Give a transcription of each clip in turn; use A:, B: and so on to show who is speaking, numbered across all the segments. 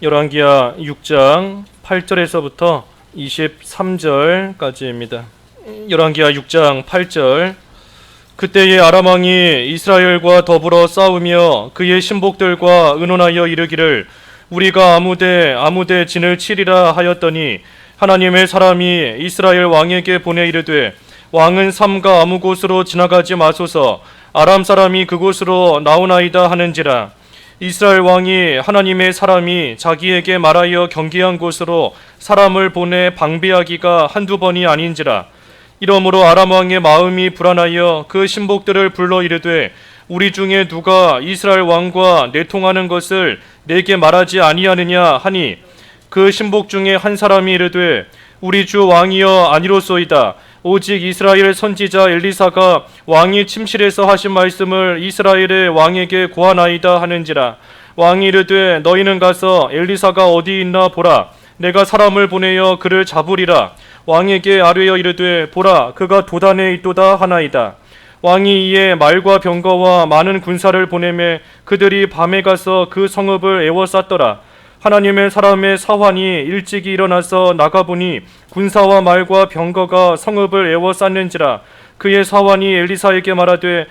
A: 열왕기하 6장 8절에서부터 23절까지입니다. 열왕기하 6장 8절. 그때에 아람 왕이 이스라엘과 더불어 싸우며 그의 신복들과 의논하여 이르기를 우리가 아무데 진을 치리라 하였더니 하나님의 사람이 이스라엘 왕에게 보내 이르되 왕은 삼가 아무 곳으로 지나가지 마소서 아람 사람이 그곳으로 나오나이다 하는지라. 이스라엘 왕이 하나님의 사람이 자기에게 말하여 경계한 곳으로 사람을 보내 방비하기가 한두 번이 아닌지라. 이러므로 아람 왕의 마음이 불안하여 그 신복들을 불러 이르되 우리 중에 누가 이스라엘 왕과 내통하는 것을 내게 말하지 아니하느냐 하니 그 신복 중에 한 사람이 이르되 우리 주 왕이여 아니로소이다. 오직 이스라엘 선지자 엘리사가 왕이 침실에서 하신 말씀을 이스라엘의 왕에게 고하나이다 하는지라. 왕이 이르되 너희는 가서 엘리사가 어디 있나 보라. 내가 사람을 보내어 그를 잡으리라. 왕에게 아뢰어 이르되 보라 그가 도단에 있도다 하나이다. 왕이 이에 말과 병거와 많은 군사를 보내매 그들이 밤에 가서 그 성읍을 에워쌌더라. 하나님의 사람의 사환이 일찍이 일어나서 나가보니 군사와 말과 병거가 성읍을 에워쌌는지라. 그의 사환이 엘리사에게 말하되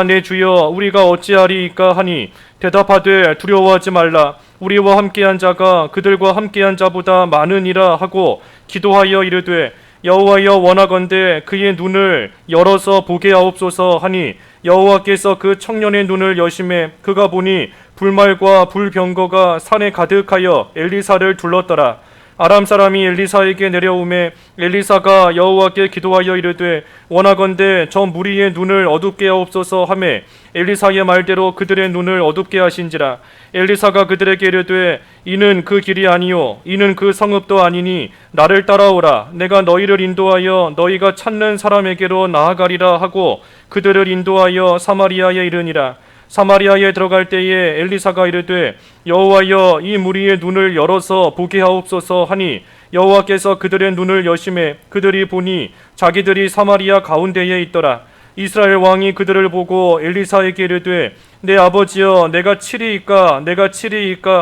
A: 내 주여 우리가 어찌하리이까 하니 대답하되 두려워하지 말라. 우리와 함께한 자가 그들과 함께한 자보다 많으니라 하고 기도하여 이르되 여호와여 원하건대 그의 눈을 열어서 보게 하옵소서 하니 여호와께서 그 청년의 눈을 여심해 그가 보니 불말과 불병거가 산에 가득하여 엘리사를 둘렀더라. 아람 사람이 엘리사에게 내려오매 엘리사가 여호와께 기도하여 이르되 원하건대 저 무리의 눈을 어둡게 하옵소서 하매 엘리사의 말대로 그들의 눈을 어둡게 하신지라. 엘리사가 그들에게 이르되 이는 그 길이 아니요 이는 그 성읍도 아니니 나를 따라오라. 내가 너희를 인도하여 너희가 찾는 사람에게로 나아가리라 하고 그들을 인도하여 사마리아에 이르니라. 사마리아에 들어갈 때에 엘리사가 이르되 여호와여 이 무리의 눈을 열어서 보게 하옵소서 하니 여호와께서 그들의 눈을 여심해 그들이 보니 자기들이 사마리아 가운데에 있더라. 이스라엘 왕이 그들을 보고 엘리사에게 이르되 내 아버지여 내가 치리이까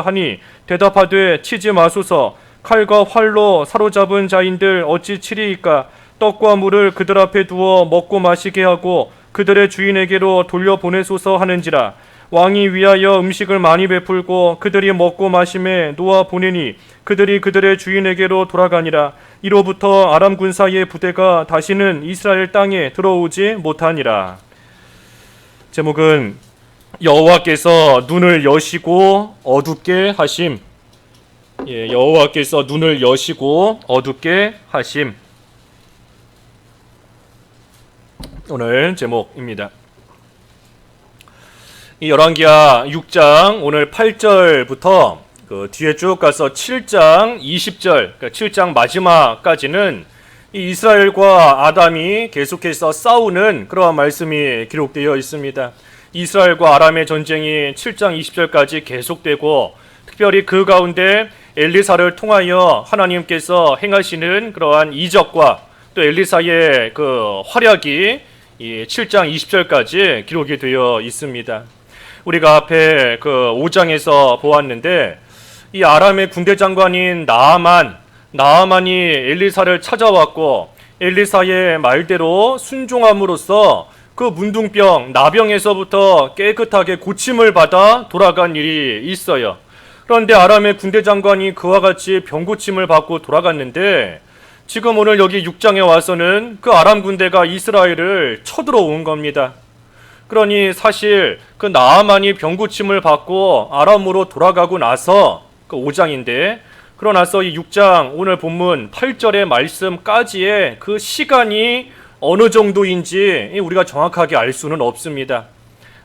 A: 하니 대답하되 치지 마소서. 칼과 활로 사로잡은 자인들 어찌 치리이까. 떡과 물을 그들 앞에 두어 먹고 마시게 하고 그들의 주인에게로 돌려보내소서 하는지라. 왕이 위하여 음식을 많이 베풀고 그들이 먹고 마심에 놓아 보내니 그들이 그들의 주인에게로 돌아가니라. 이로부터 아람 군사의 부대가 다시는 이스라엘 땅에 들어오지 못하니라. 제목은 여호와께서 눈을 여시고 어둡게 하심. 여호와께서 눈을 여시고 어둡게 하심. 오늘 제목입니다. 이 열왕기하 6장 오늘 8절부터 그 뒤에 쭉 가서 7장 20절, 그러니까 7장 마지막까지는 이 이스라엘과 아담이 계속해서 싸우는 그러한 말씀이 기록되어 있습니다. 이스라엘과 아람의 전쟁이 7장 20절까지 계속되고 특별히 그 가운데 엘리사를 통하여 하나님께서 행하시는 그러한 이적과 또 엘리사의 그 활약이 이 7장 20절까지 기록이 되어 있습니다. 우리가 앞에 그 5장에서 보았는데 이 아람의 군대 장관인 나아만이 엘리사를 찾아왔고 엘리사의 말대로 순종함으로써 그 문둥병, 나병에서부터 깨끗하게 고침을 받아 돌아간 일이 있어요. 그런데 아람의 군대 장관이 그와 같이 병고침을 받고 돌아갔는데 지금 오늘 여기 6장에 와서는 그 아람 군대가 이스라엘을 쳐들어온 겁니다. 그러니 사실 그 나아만이 병고침을 받고 아람으로 돌아가고 나서 그 5장인데 그러고 나서 이 6장 오늘 본문 8절의 말씀까지의 그 시간이 어느 정도인지 우리가 정확하게 알 수는 없습니다.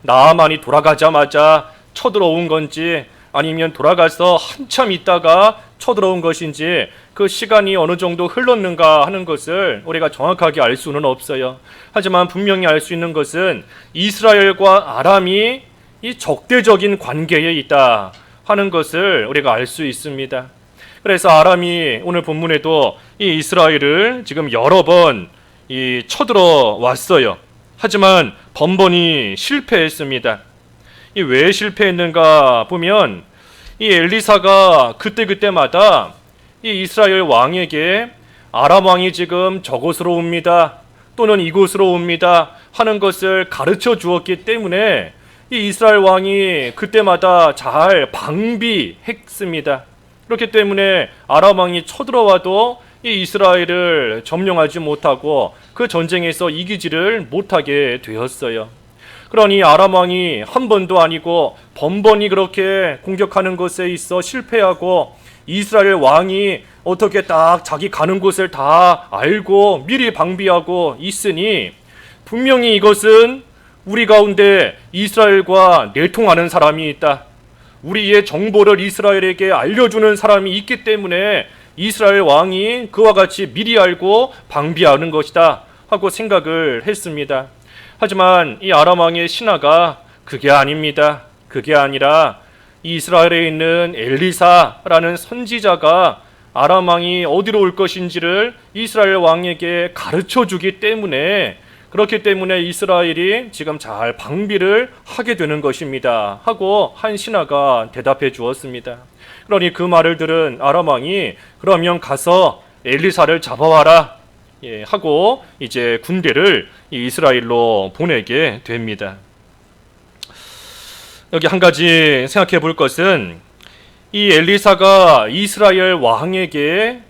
A: 나아만이 돌아가자마자 쳐들어온 건지 아니면 돌아가서 한참 있다가 쳐들어온 것인지 그 시간이 어느 정도 흘렀는가 하는 것을 우리가 정확하게 알 수는 없어요. 하지만 분명히 알 수 있는 것은 이스라엘과 아람이 이 적대적인 관계에 있다 하는 것을 우리가 알 수 있습니다. 그래서 아람이 오늘 본문에도 이 이스라엘을 지금 여러 번 쳐들어 왔어요. 하지만 번번이 실패했습니다. 왜 실패했는가 보면 이 엘리사가 그때마다 이 이스라엘 왕에게 아람 왕이 지금 저곳으로 옵니다, 또는 이곳으로 옵니다 하는 것을 가르쳐 주었기 때문에 이 이스라엘 왕이 그때마다 잘 방비했습니다. 그렇기 때문에 아람 왕이 쳐들어와도 이 이스라엘을 점령하지 못하고 그 전쟁에서 이기지를 못하게 되었어요. 그러니 아람 왕이 한 번도 아니고 번번이 그렇게 공격하는 것에 있어 실패하고, 이스라엘 왕이 어떻게 딱 자기 가는 곳을 다 알고 미리 방비하고 있으니 분명히 이것은 우리 가운데 이스라엘과 내통하는 사람이 있다, 우리의 정보를 이스라엘에게 알려주는 사람이 있기 때문에 이스라엘 왕이 그와 같이 미리 알고 방비하는 것이다 하고 생각을 했습니다. 하지만 이 아람 왕의 신하가 그게 아닙니다. 그게 아니라 이스라엘에 있는 엘리사라는 선지자가 아람 왕이 어디로 올 것인지를 이스라엘 왕에게 가르쳐 주기 때문에, 그렇기 때문에 이스라엘이 지금 잘 방비를 하게 되는 것입니다 하고 한 신하가 대답해 주었습니다. 그러니 그 말을 들은 아람 왕이 그러면 가서 엘리사를 잡아와라 하고 이제 군대를 이스라엘로 보내게 됩니다. 여기 한 가지 생각해 볼 것은, 이 엘리사가 이스라엘 왕에게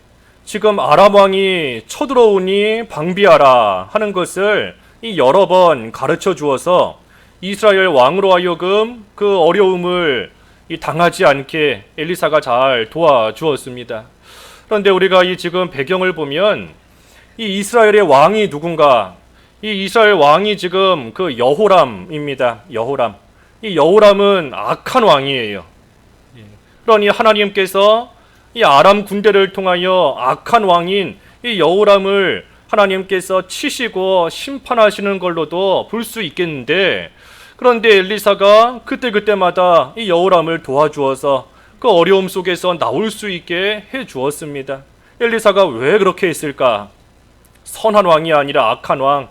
A: 지금 아람 왕이 쳐들어오니 방비하라 하는 것을 여러 번 가르쳐 주어서 이스라엘 왕으로 하여금 그 어려움을 당하지 않게 엘리사가 잘 도와주었습니다. 그런데 우리가 이 지금 배경을 보면 이 이스라엘의 왕이 누군가? 이 이스라엘 왕이 지금 그 여호람입니다. 여호람. 이 여호람은 악한 왕이에요. 그러니 하나님께서 이 아람 군대를 통하여 악한 왕인 이 여호람을 하나님께서 치시고 심판하시는 걸로도 볼 수 있겠는데, 그런데 엘리사가 그때마다 이 여호람을 도와주어서 그 어려움 속에서 나올 수 있게 해 주었습니다. 엘리사가 왜 그렇게 했을까? 선한 왕이 아니라 악한 왕,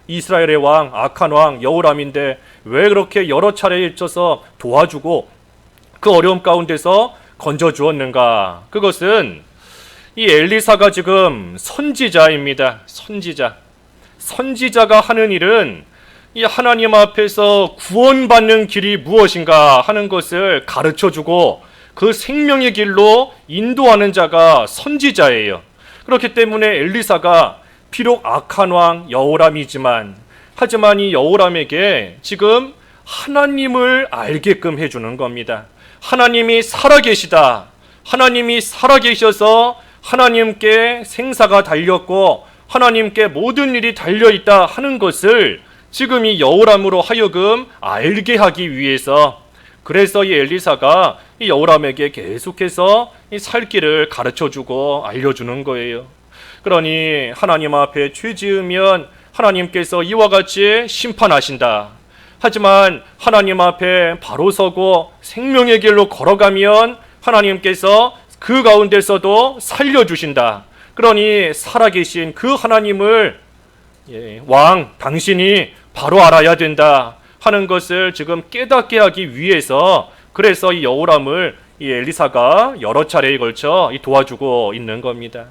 A: 이스라엘의 왕, 악한 왕 여호람인데 왜 그렇게 여러 차례에 있어서 도와주고 그 어려움 가운데서 건져 주었는가? 그것은 이 엘리사가 지금 선지자입니다. 선지자가 하는 일은 이 하나님 앞에서 구원받는 길이 무엇인가 하는 것을 가르쳐주고 그 생명의 길로 인도하는 자가 선지자예요. 그렇기 때문에 엘리사가 비록 악한 왕 여호람이지만, 하지만 이 여호람에게 지금 하나님을 알게끔 해주는 겁니다. 하나님이 살아계시다, 하나님이 살아계셔서 하나님께 생사가 달렸고 하나님께 모든 일이 달려있다 하는 것을 지금 이 여호람으로 하여금 알게 하기 위해서, 그래서 이 엘리사가 이 여호람에게 계속해서 이 살 길을 가르쳐주고 알려주는 거예요. 그러니 하나님 앞에 죄 지으면 하나님께서 이와 같이 심판하신다. 하지만 하나님 앞에 바로 서고 생명의 길로 걸어가면 하나님께서 그 가운데서도 살려주신다. 그러니 살아계신 그 하나님을 왕 당신이 바로 알아야 된다 하는 것을 지금 깨닫게 하기 위해서, 그래서 이 여호람을 이 엘리사가 여러 차례에 걸쳐 도와주고 있는 겁니다.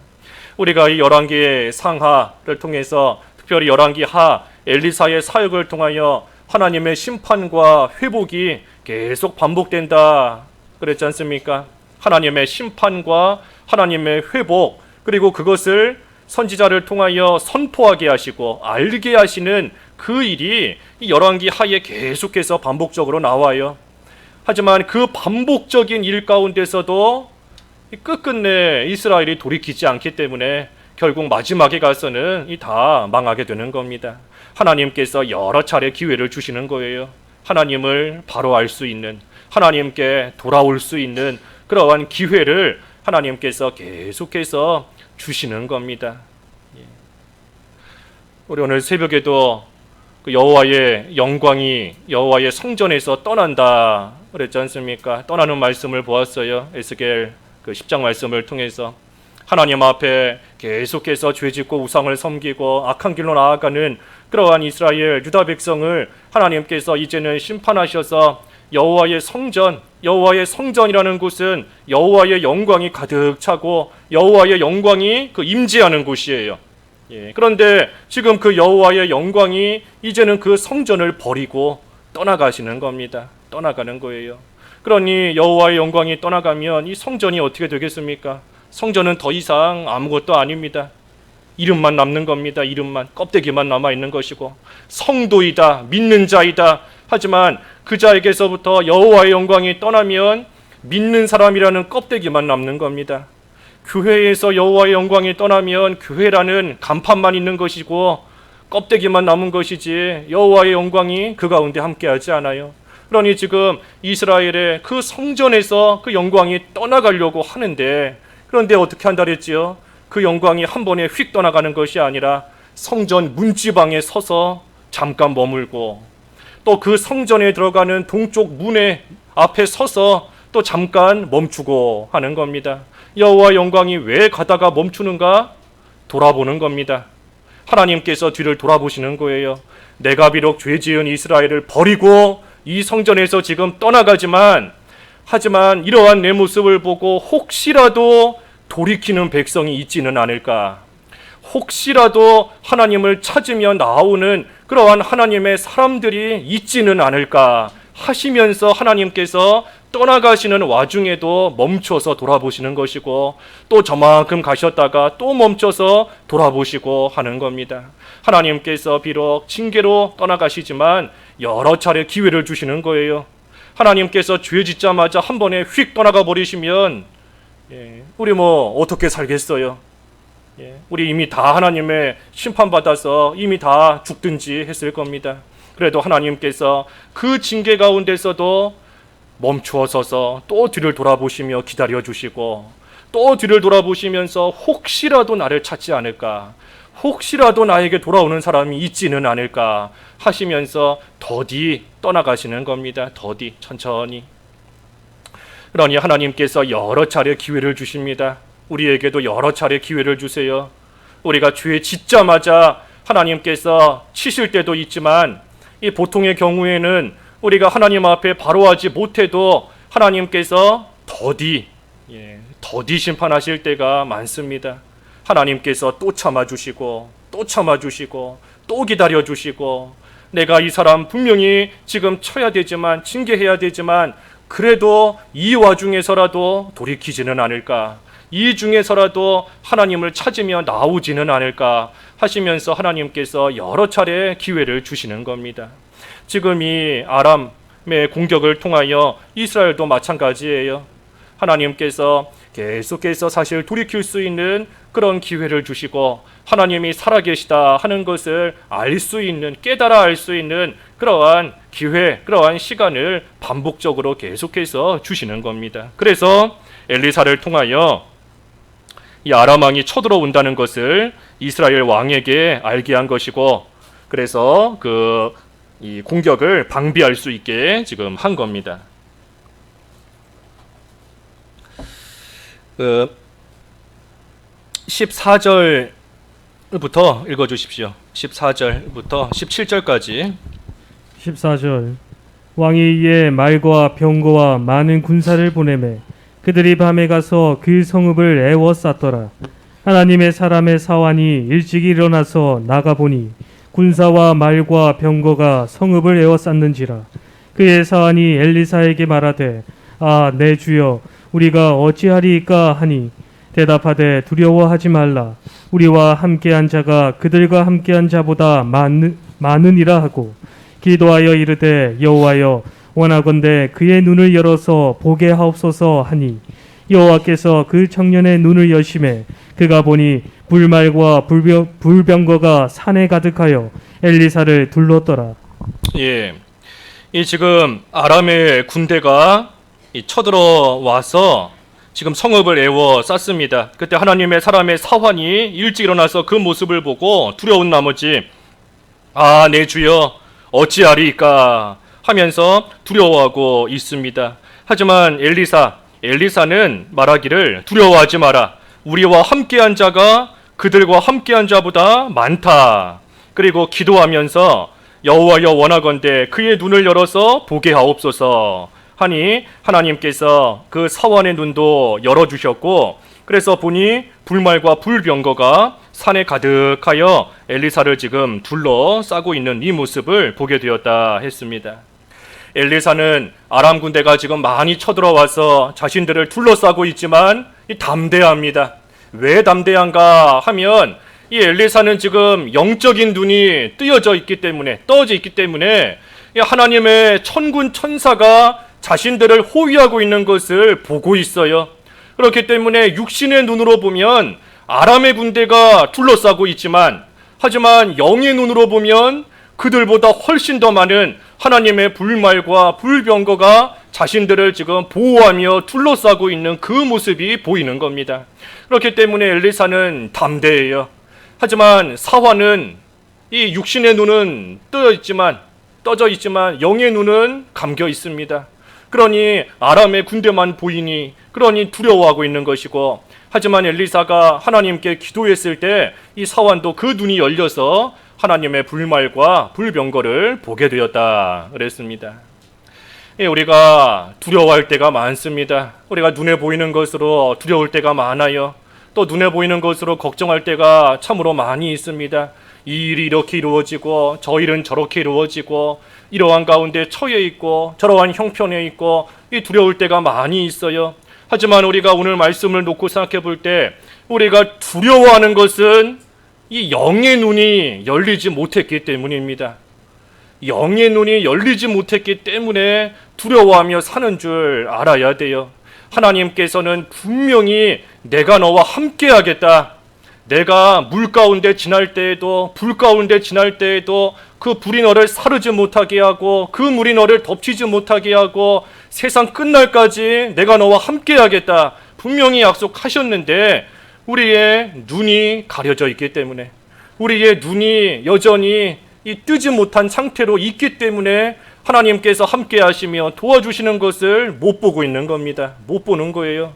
A: 우리가 이 열왕기 상하를 통해서, 특별히 열왕기 하 엘리사의 사역을 통하여 하나님의 심판과 회복이 계속 반복된다 그랬지 않습니까? 하나님의 심판과 하나님의 회복, 그리고 그것을 선지자를 통하여 선포하게 하시고 알게 하시는 그 일이 이 열왕기 하에 계속해서 반복적으로 나와요. 하지만 그 반복적인 일 가운데서도 끝끝내 이스라엘이 돌이키지 않기 때문에 결국 마지막에 가서는 다 망하게 되는 겁니다. 하나님께서 여러 차례 기회를 주시는 거예요. 하나님을 바로 알 수 있는, 하나님께 돌아올 수 있는 그러한 기회를 하나님께서 계속해서 주시는 겁니다. 우리 오늘 새벽에도 그 여호와의 영광이 여호와의 성전에서 떠난다 그랬지 않습니까? 떠나는 말씀을 보았어요. 에스겔 그 10장 말씀을 통해서 하나님 앞에 계속해서 죄짓고 우상을 섬기고 악한 길로 나아가는 그러한 이스라엘 유다 백성을 하나님께서 이제는 심판하셔서 여호와의 성전, 여호와의 성전이라는 곳은 여호와의 영광이 가득 차고 여호와의 영광이 그 임재하는 곳이에요. 그런데 지금 그 여호와의 영광이 이제는 그 성전을 버리고 떠나가시는 겁니다. 떠나가는 거예요. 그러니 여호와의 영광이 떠나가면 이 성전이 어떻게 되겠습니까? 성전은 더 이상 아무것도 아닙니다. 이름만 남는 겁니다. 이름만, 껍데기만 남아있는 것이고 성도이다, 믿는 자이다. 하지만 그 자에게서부터 여호와의 영광이 떠나면 믿는 사람이라는 껍데기만 남는 겁니다. 교회에서 여호와의 영광이 떠나면 교회라는 간판만 있는 것이고 껍데기만 남은 것이지 여호와의 영광이 그 가운데 함께하지 않아요. 그러니 지금 이스라엘의 그 성전에서 그 영광이 떠나가려고 하는데, 그런데 어떻게 한다 그랬지요? 그 영광이 한 번에 휙 떠나가는 것이 아니라 성전 문지방에 서서 잠깐 머물고, 또 그 성전에 들어가는 동쪽 문의 앞에 서서 또 잠깐 멈추고 하는 겁니다. 여호와 영광이 왜 가다가 멈추는가? 돌아보는 겁니다. 하나님께서 뒤를 돌아보시는 거예요. 내가 비록 죄 지은 이스라엘을 버리고 이 성전에서 지금 떠나가지만, 하지만 이러한 내 모습을 보고 혹시라도 돌이키는 백성이 있지는 않을까? 혹시라도 하나님을 찾으며 나오는 그러한 하나님의 사람들이 있지는 않을까 하시면서 하나님께서 떠나가시는 와중에도 멈춰서 돌아보시는 것이고, 또 저만큼 가셨다가 또 멈춰서 돌아보시고 하는 겁니다. 하나님께서 비록 징계로 떠나가시지만 여러 차례 기회를 주시는 거예요. 하나님께서 죄 짓자마자 한 번에 휙 떠나가 버리시면 우리 어떻게 살겠어요? 우리 이미 다 하나님의 심판받아서 이미 다 죽든지 했을 겁니다. 그래도 하나님께서 그 징계 가운데서도 멈추어 서서 또 뒤를 돌아보시며 기다려주시고, 또 뒤를 돌아보시면서 혹시라도 나를 찾지 않을까, 혹시라도 나에게 돌아오는 사람이 있지는 않을까 하시면서 더디 떠나가시는 겁니다. 더디 천천히. 그러니 하나님께서 여러 차례 기회를 주십니다. 우리에게도 여러 차례 기회를 주세요. 우리가 죄 짓자마자 하나님께서 치실 때도 있지만, 이 보통의 경우에는 우리가 하나님 앞에 바로 하지 못해도 하나님께서 더디 심판하실 때가 많습니다. 하나님께서 또 참아주시고 또 참아주시고 또 기다려주시고, 내가 이 사람 분명히 지금 쳐야 되지만, 징계해야 되지만 그래도 이 와중에서라도 돌이키지는 않을까, 이 중에서라도 하나님을 찾으며 나오지는 않을까 하시면서 하나님께서 여러 차례 기회를 주시는 겁니다. 지금 이 아람의 공격을 통하여 이스라엘도 마찬가지예요. 하나님께서 계속해서 사실 돌이킬 수 있는 그런 기회를 주시고, 하나님이 살아계시다 하는 것을 알 수 있는, 깨달아 알 수 있는 그러한 기회, 그러한 시간을 반복적으로 계속해서 주시는 겁니다. 그래서 엘리사를 통하여 이 아람 왕이 쳐들어온다는 것을 이스라엘 왕에게 알게 한 것이고, 그래서 이 공격을 방비할 수 있게 지금 한 겁니다. 14절부터 읽어주십시오. 14절부터 17절까지.
B: 14절. 왕이 이에 말과 병거와 많은 군사를 보내매 그들이 밤에 가서 그 성읍을 에워쌌더라. 하나님의 사람의 사환이 일찍 일어나서 나가보니 군사와 말과 병거가 성읍을 에워쌌는지라. 그의 사환이 엘리사에게 말하되, 아, 내 주여, 우리가 어찌하리이까 하니, 대답하되, 두려워하지 말라. 우리와 함께한 자가 그들과 함께한 자보다 많으니라 하고, 기도하여 이르되, 여호와여, 원하건대 그의 눈을 열어서 보게 하옵소서 하니, 여호와께서 그 청년의 눈을 여심해 그가 보니 불말과 불병거가 산에 가득하여 엘리사를 둘렀더라.
A: 이 지금 아람의 군대가 쳐들어와서 지금 성읍을 에워쌌습니다. 그때 하나님의 사람의 사환이 일찍 일어나서 그 모습을 보고 두려운 나머지, 아, 내 주여, 어찌하리이까 하면서 두려워하고 있습니다. 하지만 엘리사는 말하기를, 두려워하지 마라. 우리와 함께한 자가 그들과 함께한 자보다 많다. 그리고 기도하면서 여호와여 원하건대 그의 눈을 열어서 보게 하옵소서 하니 하나님께서 그 사원의 눈도 열어주셨고 그래서 보니 불말과 불병거가 산에 가득하여 엘리사를 지금 둘러싸고 있는 이 모습을 보게 되었다 했습니다. 엘리사는 아람 군대가 지금 많이 쳐들어와서 자신들을 둘러싸고 있지만 담대합니다. 왜 담대한가 하면 이 엘리사는 지금 영적인 눈이 떠져 있기 때문에 하나님의 천군 천사가 자신들을 호위하고 있는 것을 보고 있어요. 그렇기 때문에 육신의 눈으로 보면 아람의 군대가 둘러싸고 있지만 하지만 영의 눈으로 보면 그들보다 훨씬 더 많은 하나님의 불말과 불병거가 자신들을 지금 보호하며 둘러싸고 있는 그 모습이 보이는 겁니다. 그렇기 때문에 엘리사는 담대해요. 하지만 사환은 이 육신의 눈은 떠져 있지만 영의 눈은 감겨 있습니다. 그러니 아람의 군대만 보이니 그러니 두려워하고 있는 것이고 하지만 엘리사가 하나님께 기도했을 때 이 사환도 그 눈이 열려서 하나님의 불말과 불병거를 보게 되었다 그랬습니다. 우리가 두려워할 때가 많습니다. 우리가 눈에 보이는 것으로 두려울 때가 많아요. 또 눈에 보이는 것으로 걱정할 때가 참으로 많이 있습니다. 이 일이 이렇게 이루어지고 저 일은 저렇게 이루어지고 이러한 가운데 처해 있고 저러한 형편에 있고 이 두려울 때가 많이 있어요. 하지만 우리가 오늘 말씀을 놓고 생각해 볼 때 우리가 두려워하는 것은 이 영의 눈이 열리지 못했기 때문입니다. 영의 눈이 열리지 못했기 때문에 두려워하며 사는 줄 알아야 돼요. 하나님께서는 분명히 내가 너와 함께 하겠다. 내가 물 가운데 지날 때에도 불 가운데 지날 때에도 그 불이 너를 사르지 못하게 하고 그 물이 너를 덮치지 못하게 하고 세상 끝날까지 내가 너와 함께 하겠다. 분명히 약속하셨는데 우리의 눈이 가려져 있기 때문에 우리의 눈이 여전히 이 뜨지 못한 상태로 있기 때문에 하나님께서 함께 하시며 도와주시는 것을 못 보고 있는 겁니다. 못 보는 거예요.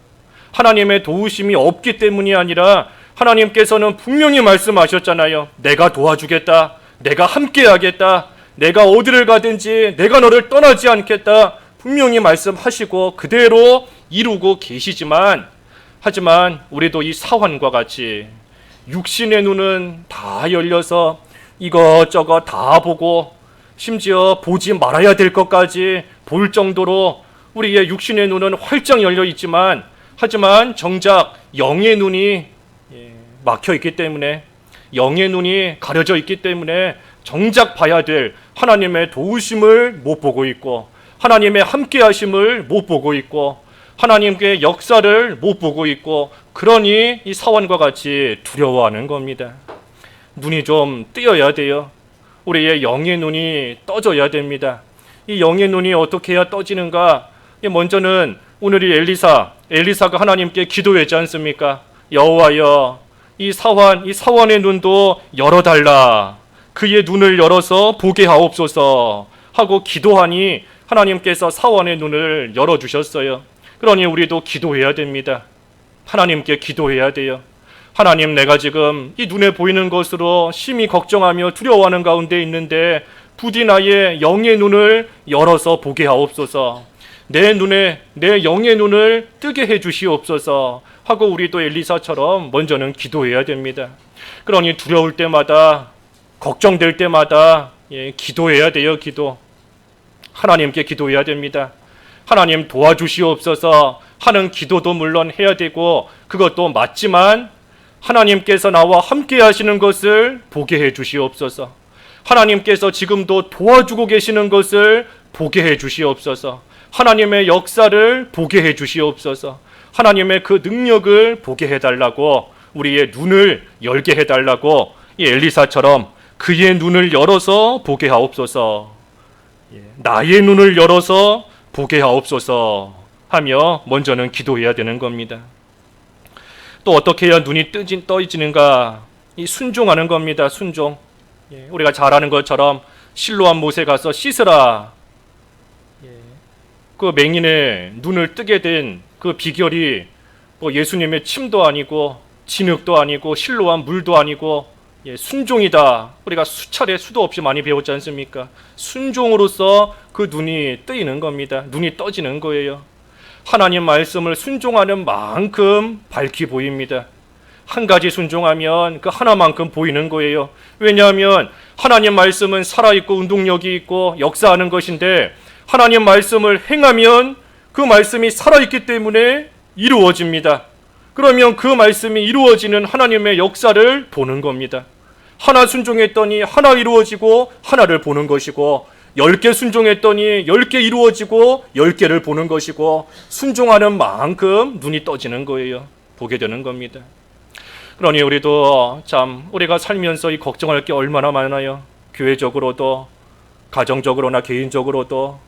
A: 하나님의 도우심이 없기 때문이 아니라 하나님께서는 분명히 말씀하셨잖아요. 내가 도와주겠다. 내가 함께 하겠다. 내가 어디를 가든지 내가 너를 떠나지 않겠다. 분명히 말씀하시고 그대로 이루고 계시지만 하지만 우리도 이 사환과 같이 육신의 눈은 다 열려서 이것저것 다 보고 심지어 보지 말아야 될 것까지 볼 정도로 우리의 육신의 눈은 활짝 열려 있지만 하지만 정작 영의 눈이 막혀 있기 때문에 영의 눈이 가려져 있기 때문에 정작 봐야 될 하나님의 도우심을 못 보고 있고 하나님의 함께 하심을 못 보고 있고 하나님의 역사를 못 보고 있고 그러니 이 사환과 같이 두려워하는 겁니다. 눈이 좀 뜨여야 돼요. 우리의 영의 눈이 떠져야 됩니다. 이 영의 눈이 어떻게 해야 떠지는가? 먼저는 오늘 이 엘리사가 하나님께 기도했지 않습니까? 여호와여 이 사환의 눈도 열어달라. 그의 눈을 열어서 보게 하옵소서 하고 기도하니 하나님께서 사환의 눈을 열어주셨어요. 그러니 우리도 기도해야 됩니다. 하나님께 기도해야 돼요. 하나님, 내가 지금 이 눈에 보이는 것으로 심히 걱정하며 두려워하는 가운데 있는데 부디 나의 영의 눈을 열어서 보게 하옵소서. 내 영의 눈을 뜨게 해 주시옵소서 하고 우리도 엘리사처럼 먼저는 기도해야 됩니다. 그러니 두려울 때마다 걱정될 때마다 기도해야 돼요. 기도. 하나님께 기도해야 됩니다. 하나님 도와주시옵소서 하는 기도도 물론 해야 되고 그것도 맞지만 하나님께서 나와 함께 하시는 것을 보게 해 주시옵소서. 하나님께서 지금도 도와주고 계시는 것을 보게 해 주시옵소서. 하나님의 역사를 보게 해 주시옵소서. 하나님의 그 능력을 보게 해달라고 우리의 눈을 열게 해달라고 이 엘리사처럼 그의 눈을 열어서 보게 하옵소서. 나의 눈을 열어서 보게 하옵소서 하며 먼저는 기도해야 되는 겁니다. 또 어떻게 해야 눈이 떠지는가? 이 순종하는 겁니다. 순종. 우리가 잘 아는 것처럼 실로암 못에 가서 씻으라. 그 맹인의 눈을 뜨게 된 그 비결이 뭐 예수님의 침도 아니고 진흙도 아니고 실로암 물도 아니고 순종이다. 우리가 수차례 수도 없이 많이 배웠지 않습니까? 순종으로서 그 눈이 뜨이는 겁니다. 눈이 떠지는 거예요. 하나님 말씀을 순종하는 만큼 밝히 보입니다. 한 가지 순종하면 그 하나만큼 보이는 거예요. 왜냐하면 하나님 말씀은 살아있고 운동력이 있고 역사하는 것인데, 하나님 말씀을 행하면 그 말씀이 살아있기 때문에 이루어집니다. 그러면 그 말씀이 이루어지는 하나님의 역사를 보는 겁니다. 하나 순종했더니 하나 이루어지고 하나를 보는 것이고, 10개 순종했더니 10개 이루어지고 10개를 보는 것이고, 순종하는 만큼 눈이 떠지는 거예요. 보게 되는 겁니다. 그러니 우리도 참 우리가 살면서 이 걱정할 게 얼마나 많아요. 교회적으로도 가정적으로나 개인적으로도.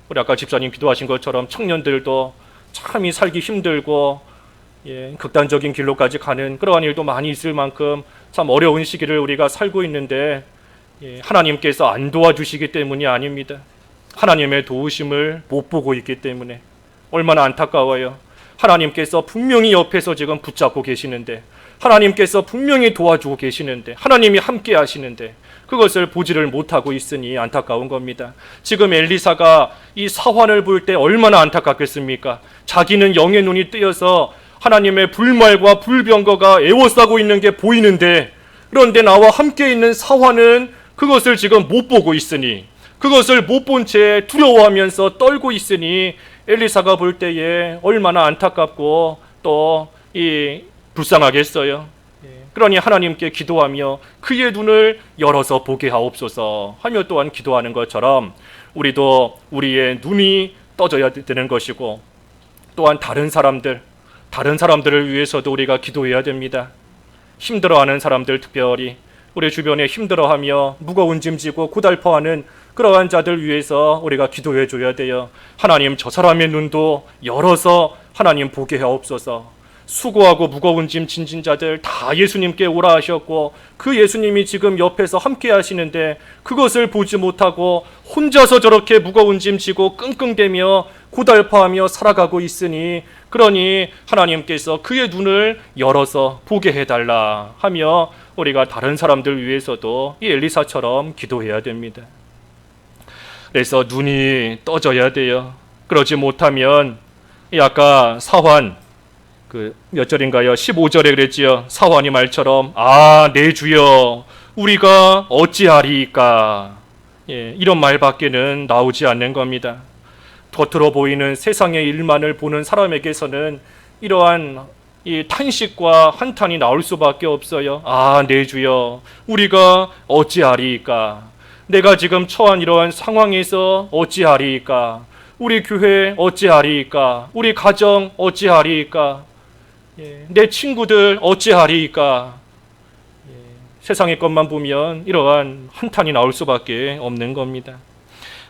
A: 우리 아까 집사님 기도하신 것처럼 청년들도 참 이 살기 힘들고 극단적인 길로까지 가는 그러한 일도 많이 있을 만큼 참 어려운 시기를 우리가 살고 있는데, 하나님께서 안 도와주시기 때문이 아닙니다. 하나님의 도우심을 못 보고 있기 때문에. 얼마나 안타까워요. 하나님께서 분명히 옆에서 지금 붙잡고 계시는데, 하나님께서 분명히 도와주고 계시는데, 하나님이 함께 하시는데 그것을 보지를 못하고 있으니 안타까운 겁니다. 지금 엘리사가 이 사환을 볼 때 얼마나 안타깝겠습니까? 자기는 영의 눈이 뜨여서 하나님의 불말과 불병거가 애워싸고 있는 게 보이는데, 그런데 나와 함께 있는 사환은 그것을 지금 못 보고 있으니, 그것을 못 본 채 두려워하면서 떨고 있으니 엘리사가 볼 때에 얼마나 안타깝고 또 불쌍하겠어요. 그러니 하나님께 기도하며 그의 눈을 열어서 보게 하옵소서 하며 또한 기도하는 것처럼, 우리도 우리의 눈이 떠져야 되는 것이고, 또한 다른 사람들을 위해서도 우리가 기도해야 됩니다. 힘들어하는 사람들, 특별히 우리 주변에 힘들어하며 무거운 짐 지고 고달퍼하는 그러한 자들 위해서 우리가 기도해 줘야 돼요. 하나님, 저 사람의 눈도 열어서 하나님 보게 하옵소서. 수고하고 무거운 짐 진진 자들 다 예수님께 오라 하셨고, 그 예수님이 지금 옆에서 함께 하시는데 그것을 보지 못하고 혼자서 저렇게 무거운 짐 지고 끙끙대며 고달파하며 살아가고 있으니, 그러니 하나님께서 그의 눈을 열어서 보게 해달라 하며 우리가 다른 사람들 위해서도 이 엘리사처럼 기도해야 됩니다. 그래서 눈이 떠져야 돼요. 그러지 못하면 아까 사환 몇 절인가요? 15절에 그랬지요. 사환이 말처럼 내 주여 우리가 어찌하리이까, 이런 말밖에는 나오지 않는 겁니다. 겉으로 보이는 세상의 일만을 보는 사람에게서는 이러한 이 탄식과 한탄이 나올 수밖에 없어요. 내 주여 우리가 어찌하리이까, 내가 지금 처한 이러한 상황에서 어찌하리이까, 우리 교회 어찌하리이까, 우리 가정 어찌하리이까, 내 친구들 어찌하리이까. 세상의 것만 보면 이러한 한탄이 나올 수밖에 없는 겁니다.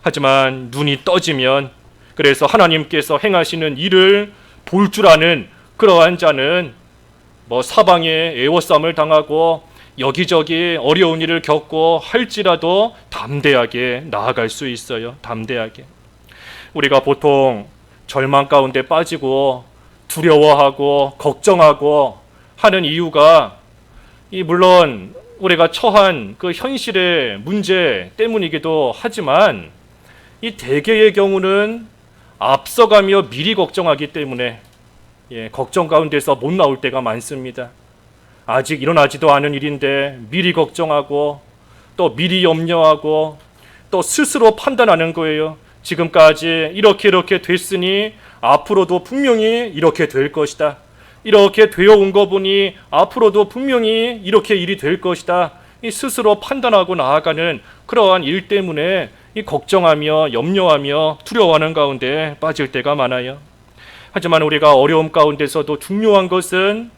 A: 하지만 눈이 떠지면, 그래서 하나님께서 행하시는 일을 볼 줄 아는 그러한 자는 사방에 애워싸움을 당하고 여기저기 어려운 일을 겪고 할지라도 담대하게 나아갈 수 있어요. 담대하게. 우리가 보통 절망 가운데 빠지고 두려워하고 걱정하고 하는 이유가 물론 우리가 처한 그 현실의 문제 때문이기도 하지만, 이 대개의 경우는 앞서가며 미리 걱정하기 때문에 걱정 가운데서 못 나올 때가 많습니다. 아직 일어나지도 않은 일인데 미리 걱정하고 또 미리 염려하고 또 스스로 판단하는 거예요. 지금까지 이렇게 됐으니 앞으로도 분명히 이렇게 될 것이다. 이렇게 되어 온 거 보니 앞으로도 분명히 이렇게 일이 될 것이다. 이 스스로 판단하고 나아가는 그러한 일 때문에 이 걱정하며 염려하며 두려워하는 가운데 빠질 때가 많아요. 하지만 우리가 어려움 가운데서도 중요한 것은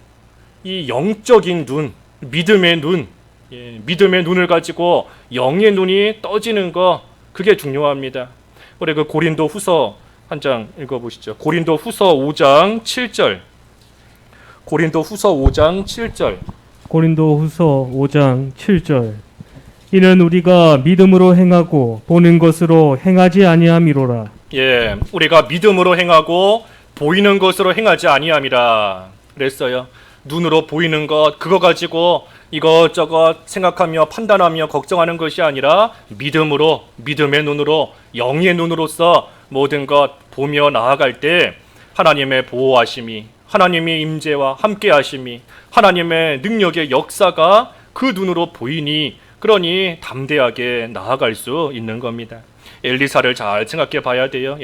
A: 이 영적인 눈, 믿음의 눈, 믿음의 눈을 가지고 영의 눈이 떠지는 거, 그게 중요합니다. 우리 그 고린도 후서 한 장 읽어보시죠. 고린도 후서 5장 7절. 고린도 후서 5장 7절.
B: 고린도 후서 5장 7절. 이는 우리가 믿음으로 행하고 보는 것으로 행하지 아니함이로라.
A: 우리가 믿음으로 행하고 보이는 것으로 행하지 아니함이라 그랬어요. 눈으로 보이는 것, 그거 가지고 이것저것 생각하며 판단하며 걱정하는 것이 아니라 믿음으로, 믿음의 눈으로, 영의 눈으로서 모든 것 보며 나아갈 때 하나님의 보호하심이, 하나님의 임재와 함께 하심이, 하나님의 능력의 역사가 그 눈으로 보이니, 그러니 담대하게 나아갈 수 있는 겁니다. 엘리사를 잘 생각해 봐야 돼요.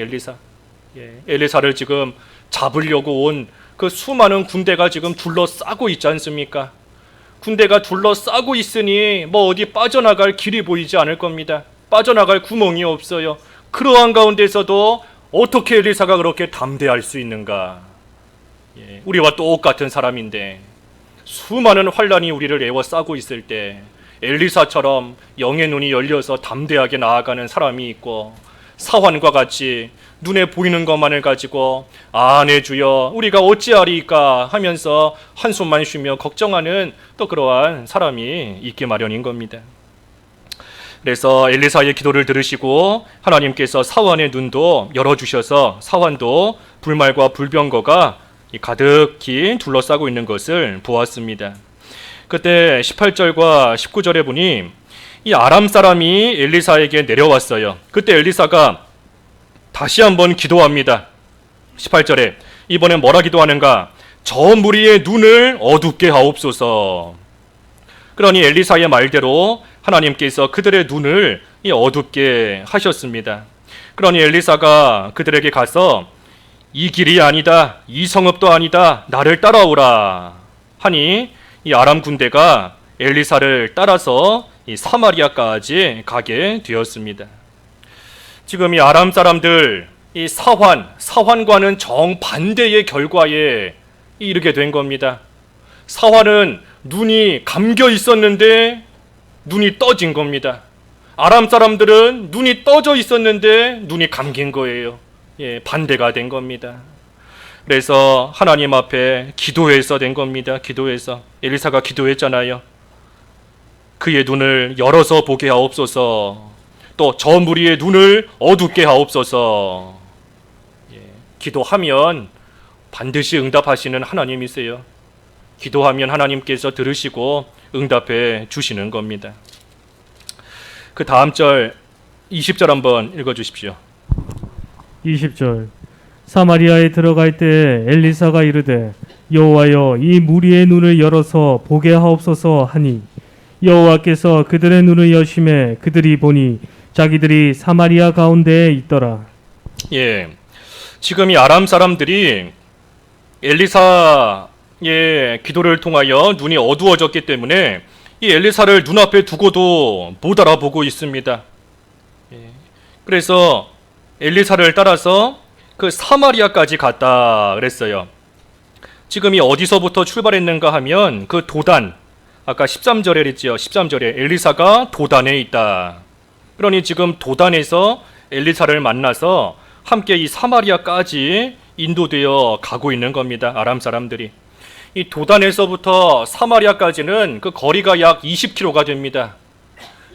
A: 엘리사를 지금 잡으려고 온 그 수많은 군대가 지금 둘러싸고 있지 않습니까? 군대가 둘러싸고 있으니 뭐 어디 빠져나갈 길이 보이지 않을 겁니다. 빠져나갈 구멍이 없어요. 그러한 가운데서도 어떻게 엘리사가 그렇게 담대할 수 있는가? 우리와 똑같은 사람인데 수많은 환란이 우리를 에워싸고 있을 때 엘리사처럼 영의 눈이 열려서 담대하게 나아가는 사람이 있고, 사환과 같이 눈에 보이는 것만을 가지고 내 주여 우리가 어찌하리까 하면서 한숨만 쉬며 걱정하는 또 그러한 사람이 있기 마련인 겁니다. 그래서 엘리사의 기도를 들으시고 하나님께서 사환의 눈도 열어주셔서 사환도 불말과 불병거가 가득히 둘러싸고 있는 것을 보았습니다. 그때 18절과 19절에 보니 이 아람 사람이 엘리사에게 내려왔어요. 그때 엘리사가 다시 한번 기도합니다. 18절에 이번엔 뭐라 기도하는가? 저 무리의 눈을 어둡게 하옵소서. 그러니 엘리사의 말대로 하나님께서 그들의 눈을 어둡게 하셨습니다. 그러니 엘리사가 그들에게 가서 이 길이 아니다, 이 성읍도 아니다, 나를 따라오라 하니 이 아람 군대가 엘리사를 따라서 이 사마리아까지 가게 되었습니다. 지금 이 아람 사람들, 이 사환과는 정반대의 결과에 이르게 된 겁니다. 사환은 눈이 감겨 있었는데 눈이 떠진 겁니다. 아람 사람들은 눈이 떠져 있었는데 눈이 감긴 거예요. 반대가 된 겁니다. 그래서 하나님 앞에 기도해서 된 겁니다. 기도해서 엘리사가 기도했잖아요. 그의 눈을 열어서 보게 하옵소서. 또 저 무리의 눈을 어둡게 하옵소서. 기도하면 반드시 응답하시는 하나님이세요. 기도하면 하나님께서 들으시고 응답해 주시는 겁니다. 그 다음 절 20절 한번 읽어주십시오.
B: 20절 사마리아에 들어갈 때 엘리사가 이르되 여호와여 이 무리의 눈을 열어서 보게 하옵소서 하니 여호와께서 그들의 눈을 여심해 그들이 보니 자기들이 사마리아 가운데에 있더라.
A: 지금 이 아람 사람들이 엘리사의 기도를 통하여 눈이 어두워졌기 때문에 이 엘리사를 눈앞에 두고도 못 알아보고 있습니다. 그래서 엘리사를 따라서 그 사마리아까지 갔다 그랬어요. 지금 이 어디서부터 출발했는가 하면 그 도단, 아까 13절에 했지요. 13절에 엘리사가 도단에 있다. 그러니 지금 도단에서 엘리사를 만나서 함께 이 사마리아까지 인도되어 가고 있는 겁니다. 아람 사람들이. 이 도단에서부터 사마리아까지는 그 거리가 약 20km가 됩니다.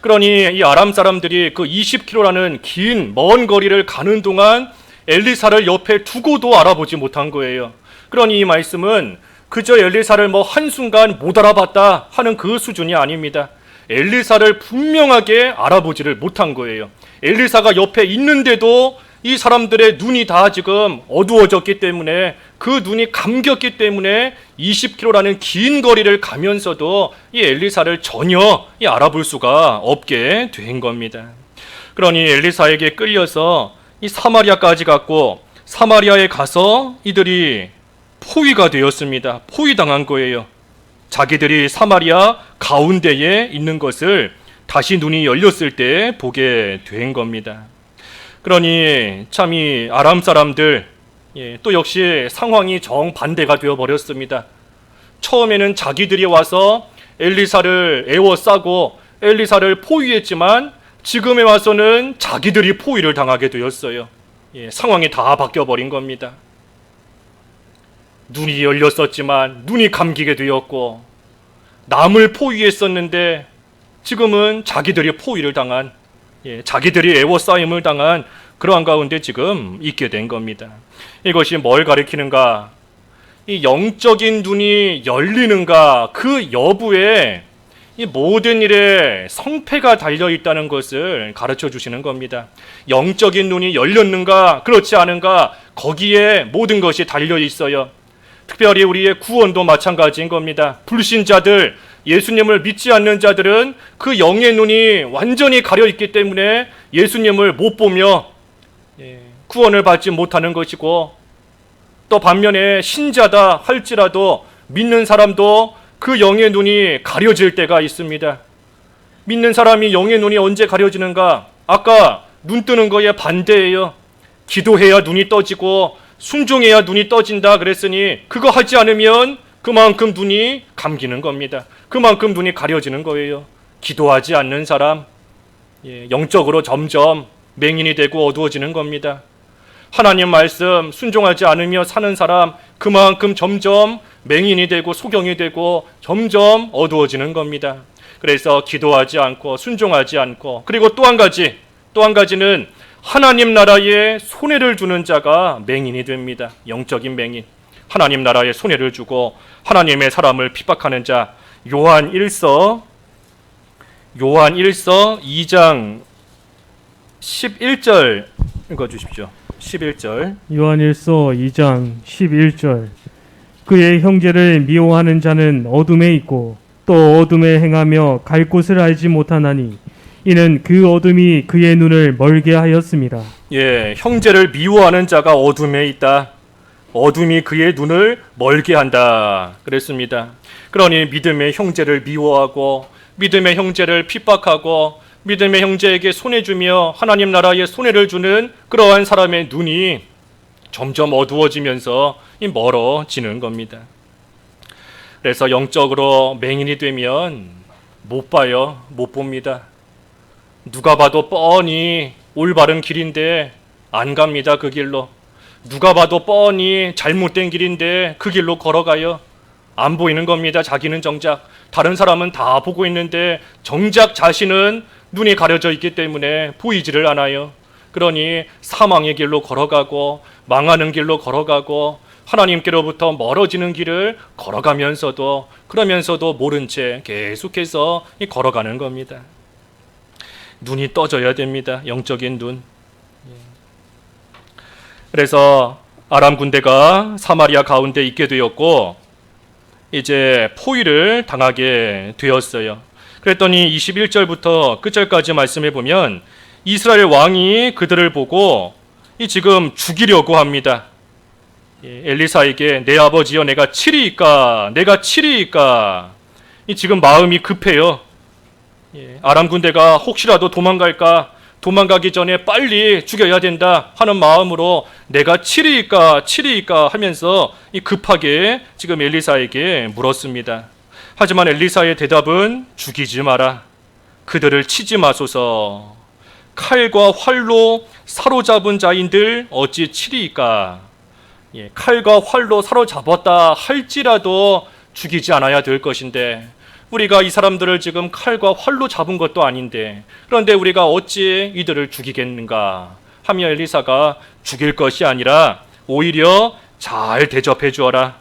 A: 그러니 이 아람 사람들이 그 20km라는 긴 먼 거리를 가는 동안 엘리사를 옆에 두고도 알아보지 못한 거예요. 그러니 이 말씀은 그저 엘리사를 한순간 못 알아봤다 하는 그 수준이 아닙니다. 엘리사를 분명하게 알아보지를 못한 거예요. 엘리사가 옆에 있는데도 이 사람들의 눈이 다 지금 어두워졌기 때문에, 그 눈이 감겼기 때문에 20km라는 긴 거리를 가면서도 이 엘리사를 전혀 알아볼 수가 없게 된 겁니다. 그러니 엘리사에게 끌려서 이 사마리아까지 갔고, 사마리아에 가서 이들이 포위가 되었습니다. 포위당한 거예요. 자기들이 사마리아 가운데에 있는 것을 다시 눈이 열렸을 때 보게 된 겁니다. 그러니 참 이 아람 사람들 또 역시 상황이 정반대가 되어버렸습니다. 처음에는 자기들이 와서 엘리사를 에워싸고 엘리사를 포위했지만 지금에 와서는 자기들이 포위를 당하게 되었어요. 상황이 다 바뀌어버린 겁니다. 눈이 열렸었지만 눈이 감기게 되었고, 남을 포위했었는데 지금은 자기들이 포위를 당한, 자기들이 애워싸임을 당한 그러한 가운데 지금 있게 된 겁니다. 이것이 뭘 가리키는가? 이 영적인 눈이 열리는가, 그 여부에 이 모든 일에 성패가 달려 있다는 것을 가르쳐 주시는 겁니다. 영적인 눈이 열렸는가 그렇지 않은가 거기에 모든 것이 달려 있어요. 특별히 우리의 구원도 마찬가지인 겁니다. 불신자들, 예수님을 믿지 않는 자들은 그 영의 눈이 완전히 가려 있기 때문에 예수님을 못 보며 구원을 받지 못하는 것이고, 또 반면에 신자다 할지라도 믿는 사람도 그 영의 눈이 가려질 때가 있습니다. 믿는 사람이 영의 눈이 언제 가려지는가? 아까 눈 뜨는 거에 반대예요. 기도해야 눈이 떠지고 순종해야 눈이 떠진다 그랬으니 그거 하지 않으면 그만큼 눈이 감기는 겁니다. 그만큼 눈이 가려지는 거예요. 기도하지 않는 사람, 영적으로 점점 맹인이 되고 어두워지는 겁니다. 하나님 말씀 순종하지 않으며 사는 사람, 그만큼 점점 맹인이 되고 소경이 되고 점점 어두워지는 겁니다. 그래서 기도하지 않고 순종하지 않고, 그리고 또 한 가지는 하나님 나라에 손해를 주는 자가 맹인이 됩니다. 영적인 맹인. 하나님 나라에 손해를 주고 하나님의 사람을 핍박하는 자. 요한 1서 2장 11절 읽어주십시오. 11절.
B: 요한일서 2장 11절. 그의 형제를 미워하는 자는 어둠에 있고 또 어둠에 행하며 갈 곳을 알지 못하나니 이는 그 어둠이 그의 눈을 멀게 하였습니다.
A: 형제를 미워하는 자가 어둠에 있다. 어둠이 그의 눈을 멀게 한다 그랬습니다. 그러니 믿음의 형제를 미워하고 믿음의 형제를 핍박하고 믿음의 형제에게 손해 주며 하나님 나라에 손해를 주는 그러한 사람의 눈이 점점 어두워지면서 멀어지는 겁니다. 그래서 영적으로 맹인이 되면 못 봐요. 못 봅니다. 누가 봐도 뻔히 올바른 길인데 안 갑니다. 그 길로. 누가 봐도 뻔히 잘못된 길인데 그 길로 걸어가요. 안 보이는 겁니다. 자기는 정작. 다른 사람은 다 보고 있는데 정작 자신은 눈이 가려져 있기 때문에 보이지를 않아요. 그러니 사망의 길로 걸어가고 망하는 길로 걸어가고 하나님께로부터 멀어지는 길을 걸어가면서도 그러면서도 모른 채 계속해서 걸어가는 겁니다. 눈이 떠져야 됩니다. 영적인 눈. 그래서 아람 군대가 사마리아 가운데 있게 되었고 이제 포위를 당하게 되었어요. 그랬더니 21절부터 끝절까지 말씀해 보면 이스라엘 왕이 그들을 보고 지금 죽이려고 합니다. 엘리사에게 내 아버지여 내가 치리이까 지금 마음이 급해요. 아람 군대가 혹시라도 도망가기 전에 빨리 죽여야 된다 하는 마음으로 내가 치리이까 하면서 급하게 지금 엘리사에게 물었습니다. 하지만 엘리사의 대답은 죽이지 마라. 그들을 치지 마소서. 칼과 활로 사로잡은 자인들 어찌 치리이까. 칼과 활로 사로잡았다 할지라도 죽이지 않아야 될 것인데 우리가 이 사람들을 지금 칼과 활로 잡은 것도 아닌데 그런데 우리가 어찌 이들을 죽이겠는가 하며 엘리사가 죽일 것이 아니라 오히려 잘 대접해 주어라.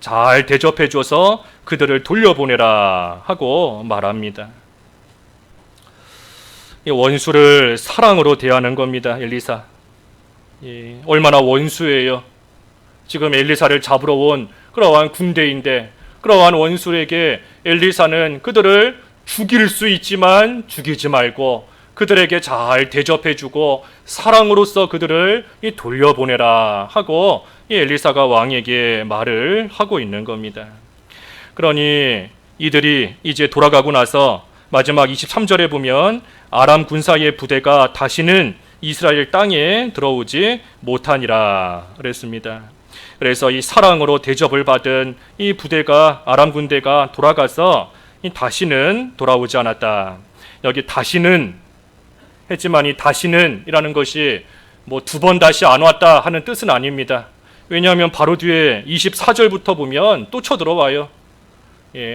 A: 잘 대접해 줘서 그들을 돌려보내라 하고 말합니다. 원수를 사랑으로 대하는 겁니다. 엘리사. 얼마나 원수예요. 지금 엘리사를 잡으러 온 그러한 군대인데 그러한 원수에게 엘리사는 그들을 죽일 수 있지만 죽이지 말고 그들에게 잘 대접해주고 사랑으로서 그들을 돌려보내라 하고 엘리사가 왕에게 말을 하고 있는 겁니다. 그러니 이들이 이제 돌아가고 나서 마지막 23절에 보면 아람 군사의 부대가 다시는 이스라엘 땅에 들어오지 못하니라 그랬습니다. 그래서 이 사랑으로 대접을 받은 이 부대가 아람 군대가 돌아가서 다시는 돌아오지 않았다. 여기 다시는 했지만 이 다시는이라는 것이 뭐 두 번 다시 안 왔다 하는 뜻은 아닙니다. 왜냐하면 바로 뒤에 24절부터 보면 또 쳐들어와요.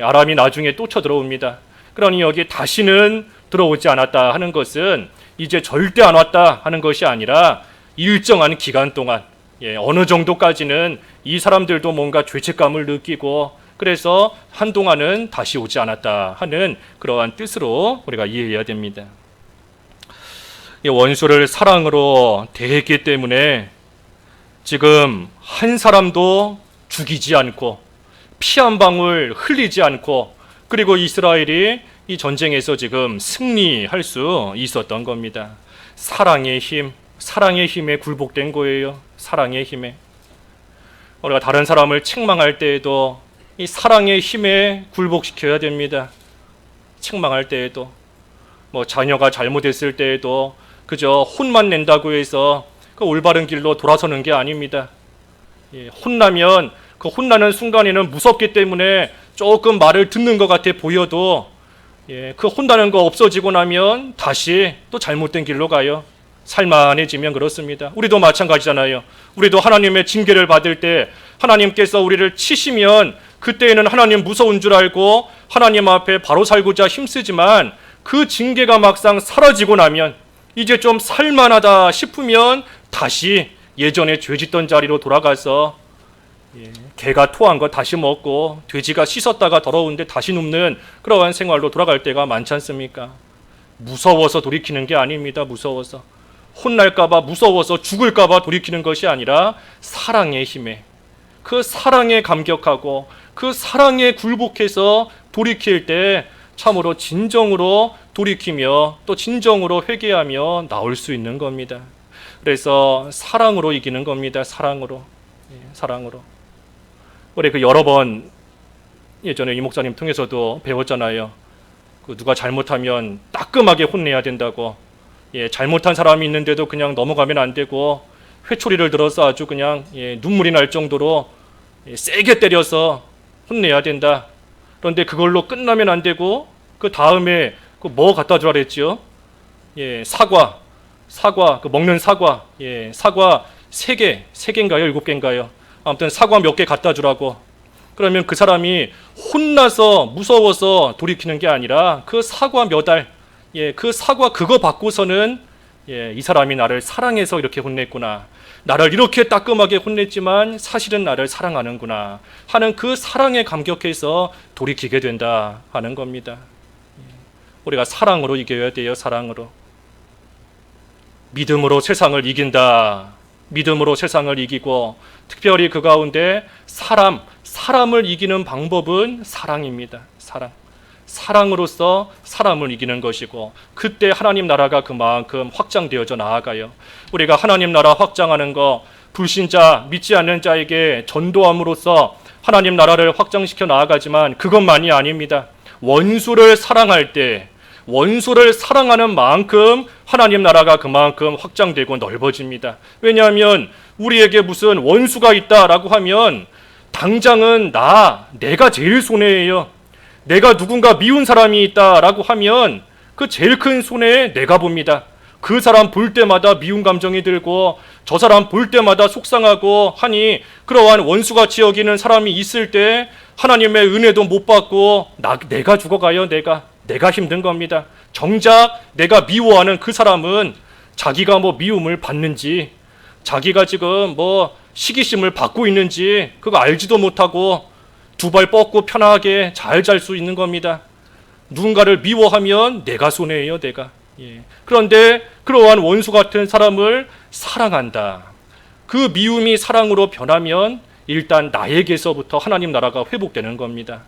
A: 아람이 나중에 또 쳐들어옵니다. 그러니 여기 다시는 들어오지 않았다 하는 것은 이제 절대 안 왔다 하는 것이 아니라 일정한 기간 동안 어느 정도까지는 이 사람들도 뭔가 죄책감을 느끼고 그래서 한동안은 다시 오지 않았다 하는 그러한 뜻으로 우리가 이해해야 됩니다. 이 원수를 사랑으로 대했기 때문에 지금 한 사람도 죽이지 않고 피 한 방울 흘리지 않고 그리고 이스라엘이 이 전쟁에서 지금 승리할 수 있었던 겁니다. 사랑의 힘에 굴복된 거예요. 사랑의 힘에. 우리가 다른 사람을 책망할 때에도 이 사랑의 힘에 굴복시켜야 됩니다. 책망할 때에도 뭐 자녀가 잘못했을 때에도 그저 혼만 낸다고 해서 그 올바른 길로 돌아서는 게 아닙니다. 혼나면 그 혼나는 순간에는 무섭기 때문에 조금 말을 듣는 것 같아 보여도 그 혼나는 거 없어지고 나면 다시 또 잘못된 길로 가요. 살만해지면 그렇습니다. 우리도 마찬가지잖아요. 우리도 하나님의 징계를 받을 때 하나님께서 우리를 치시면 그때에는 하나님 무서운 줄 알고 하나님 앞에 바로 살고자 힘쓰지만 그 징계가 막상 사라지고 나면 이제 좀 살만하다 싶으면 다시 예전에 죄짓던 자리로 돌아가서 개가 토한 거 다시 먹고 돼지가 씻었다가 더러운데 다시 눕는 그러한 생활로 돌아갈 때가 많지 않습니까? 무서워서 돌이키는 게 아닙니다. 무서워서. 혼날까봐 무서워서 죽을까봐 돌이키는 것이 아니라 사랑의 힘에 그 사랑에 감격하고 그 사랑에 굴복해서 돌이킬 때 참으로 진정으로 돌이키며 또 진정으로 회개하며 나올 수 있는 겁니다. 그래서 사랑으로 이기는 겁니다. 사랑으로. 사랑으로. 우리 그 여러 번 예전에 이 목사님 통해서도 배웠잖아요. 그 누가 잘못하면 따끔하게 혼내야 된다고. 잘못한 사람이 있는데도 그냥 넘어가면 안 되고 회초리를 들어서 아주 그냥 눈물이 날 정도로 세게 때려서 혼내야 된다. 그런데 그걸로 끝나면 안 되고 그 다음에 그 뭐 갖다 주라 그랬죠? 사과 그 먹는 사과 사과 3개인가요? 7개인가요? 아무튼 사과 몇 개 갖다 주라고. 그러면 그 사람이 혼나서 무서워서 돌이키는 게 아니라 그 사과 몇 알, 그 사과 그거 받고서는 이 사람이 나를 사랑해서 이렇게 혼냈구나. 나를 이렇게 따끔하게 혼냈지만 사실은 나를 사랑하는구나 하는 그 사랑에 감격해서 돌이키게 된다 하는 겁니다. 우리가 사랑으로 이겨야 돼요. 사랑으로. 믿음으로 세상을 이긴다. 믿음으로 세상을 이기고 특별히 그 가운데 사람을 이기는 방법은 사랑입니다. 사랑으로서 사람을 이기는 것이고 그때 하나님 나라가 그만큼 확장되어져 나아가요. 우리가 하나님 나라 확장하는 거 불신자, 믿지 않는 자에게 전도함으로써 하나님 나라를 확장시켜 나아가지만 그것만이 아닙니다. 원수를 사랑할 때 원수를 사랑하는 만큼 하나님 나라가 그만큼 확장되고 넓어집니다. 왜냐하면 우리에게 무슨 원수가 있다라고 하면 당장은 내가 제일 손해예요. 내가 누군가 미운 사람이 있다라고 하면 그 제일 큰 손해 내가 봅니다. 그 사람 볼 때마다 미운 감정이 들고 저 사람 볼 때마다 속상하고 하니 그러한 원수같이 여기는 사람이 있을 때 하나님의 은혜도 못 받고 내가 죽어가요. 내가 힘든 겁니다. 정작 내가 미워하는 그 사람은 자기가 뭐 미움을 받는지 자기가 지금 뭐 시기심을 받고 있는지 그거 알지도 못하고 두 발 뻗고 편하게 잘 잘 수 있는 겁니다. 누군가를 미워하면 내가 손해예요. 내가. 그런데 그러한 원수 같은 사람을 사랑한다. 그 미움이 사랑으로 변하면 일단 나에게서부터 하나님 나라가 회복되는 겁니다.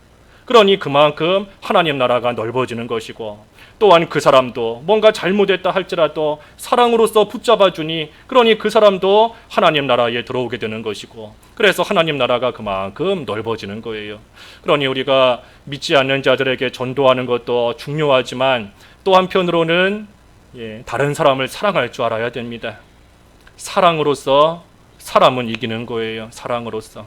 A: 그러니 그만큼 하나님 나라가 넓어지는 것이고 또한 그 사람도 뭔가 잘못했다 할지라도 사랑으로서 붙잡아주니 그러니 그 사람도 하나님 나라에 들어오게 되는 것이고 그래서 하나님 나라가 그만큼 넓어지는 거예요. 그러니 우리가 믿지 않는 자들에게 전도하는 것도 중요하지만 또 한편으로는 다른 사람을 사랑할 줄 알아야 됩니다. 사랑으로서 사람은 이기는 거예요. 사랑으로서.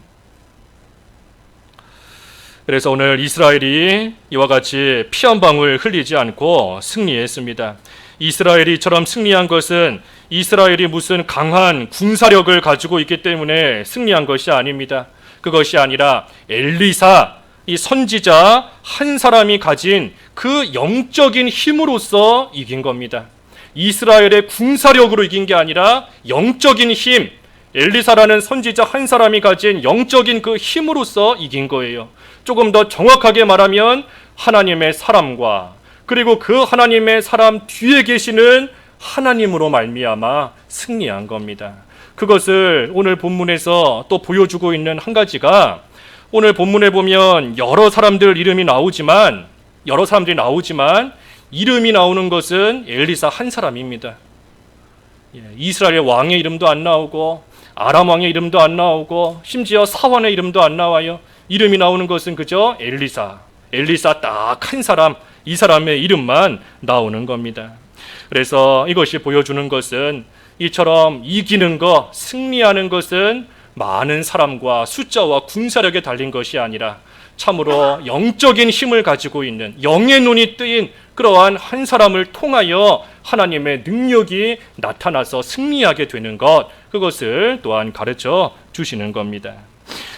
A: 그래서 오늘 이스라엘이 이와 같이 피 한 방울 흘리지 않고 승리했습니다. 이스라엘이 이처럼 승리한 것은 이스라엘이 무슨 강한 군사력을 가지고 있기 때문에 승리한 것이 아닙니다. 그것이 아니라 엘리사, 이 선지자 한 사람이 가진 그 영적인 힘으로써 이긴 겁니다. 이스라엘의 군사력으로 이긴 게 아니라 영적인 힘, 엘리사라는 선지자 한 사람이 가진 영적인 그 힘으로써 이긴 거예요. 조금 더 정확하게 말하면 하나님의 사람과 그리고 그 하나님의 사람 뒤에 계시는 하나님으로 말미암아 승리한 겁니다. 그것을 오늘 본문에서 또 보여주고 있는 한 가지가, 오늘 본문에 보면 여러 사람들 이름이 나오지만 이름이 나오는 것은 엘리사 한 사람입니다. 이스라엘 왕의 이름도 안 나오고 아람 왕의 이름도 안 나오고 심지어 사환의 이름도 안 나와요. 이름이 나오는 것은 그저 엘리사 딱 한 사람, 이 사람의 이름만 나오는 겁니다. 그래서 이것이 보여주는 것은 이처럼 이기는 것, 승리하는 것은 많은 사람과 숫자와 군사력에 달린 것이 아니라 참으로 영적인 힘을 가지고 있는, 영의 눈이 뜨인 그러한 한 사람을 통하여 하나님의 능력이 나타나서 승리하게 되는 것, 그것을 또한 가르쳐 주시는 겁니다.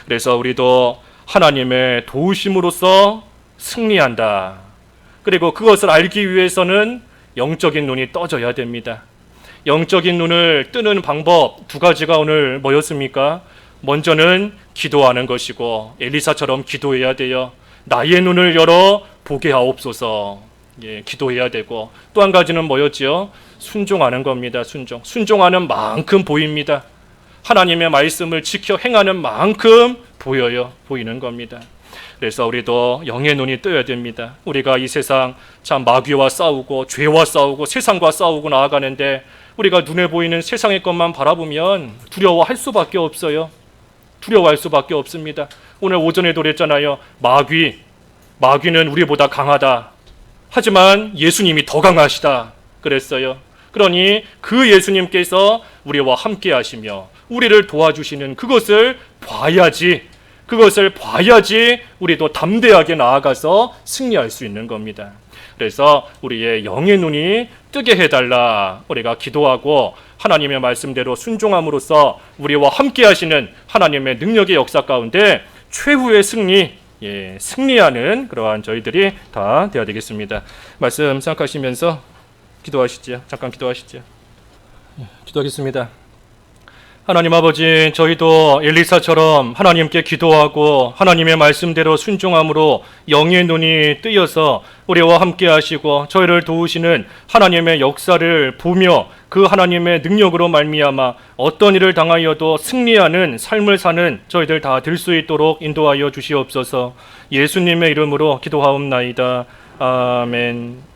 A: 그래서 우리도 하나님의 도우심으로써 승리한다. 그리고 그것을 알기 위해서는 영적인 눈이 떠져야 됩니다. 영적인 눈을 뜨는 방법 두 가지가 오늘 뭐였습니까? 먼저는 기도하는 것이고, 엘리사처럼 기도해야 돼요. 나의 눈을 열어 보게 하옵소서. 기도해야 되고, 또 한 가지는 뭐였지요? 순종하는 겁니다. 순종하는 만큼 보입니다. 하나님의 말씀을 지켜 행하는 만큼 보이는 겁니다. 그래서 우리도 영의 눈이 떠야 됩니다. 우리가 이 세상 참 마귀와 싸우고 죄와 싸우고 세상과 싸우고 나아가는데, 우리가 눈에 보이는 세상의 것만 바라보면 두려워할 수밖에 없어요. 두려워할 수밖에 없습니다. 오늘 오전에도 그랬잖아요. 마귀는 우리보다 강하다. 하지만 예수님이 더 강하시다 그랬어요. 그러니 그 예수님께서 우리와 함께 하시며 우리를 도와주시는 그것을 봐야지 우리도 담대하게 나아가서 승리할 수 있는 겁니다. 그래서 우리의 영의 눈이 뜨게 해달라. 우리가 기도하고 하나님의 말씀대로 순종함으로써 우리와 함께 하시는 하나님의 능력의 역사 가운데 최후의 승리하는 그러한 저희들이 다 되어야 되겠습니다. 말씀 생각하시면서 기도하시죠. 잠깐 기도하시죠. 기도하겠습니다. 하나님 아버지, 저희도 엘리사처럼 하나님께 기도하고 하나님의 말씀대로 순종함으로 영의 눈이 뜨여서 우리와 함께 하시고 저희를 도우시는 하나님의 역사를 보며 그 하나님의 능력으로 말미암아 어떤 일을 당하여도 승리하는 삶을 사는 저희들 다 될 수 있도록 인도하여 주시옵소서. 예수님의 이름으로 기도하옵나이다. 아멘.